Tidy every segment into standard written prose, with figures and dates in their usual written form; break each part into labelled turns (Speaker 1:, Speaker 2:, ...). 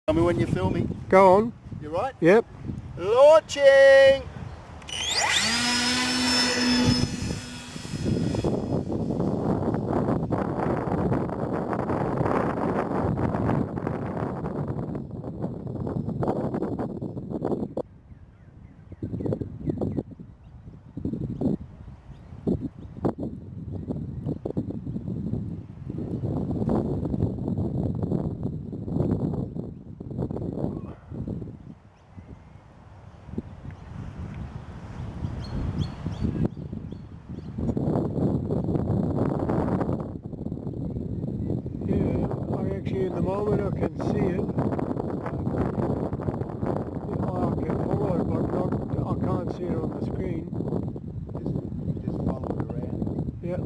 Speaker 1: Tell me when you're filming.
Speaker 2: Go on.
Speaker 1: You right?
Speaker 2: Yep.
Speaker 1: Launching!
Speaker 2: Actually, in the moment I can see it. I can follow it, but not, I can't see it on the screen.
Speaker 1: Just follow it around.
Speaker 2: Yeah.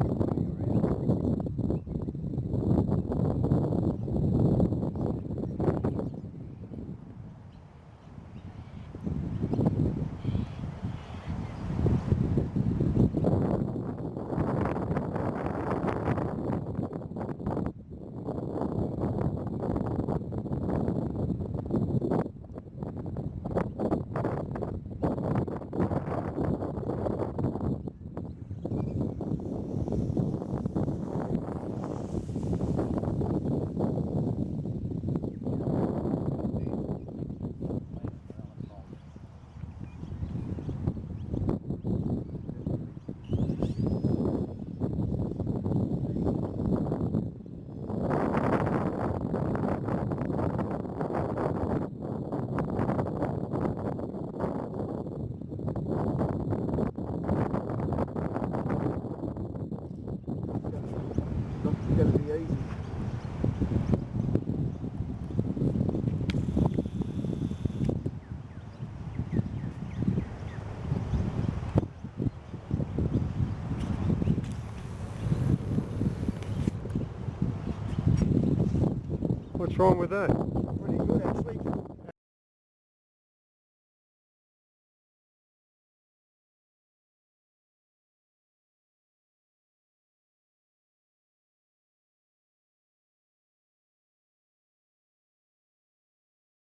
Speaker 1: It's going to be easy.
Speaker 2: What's wrong with that?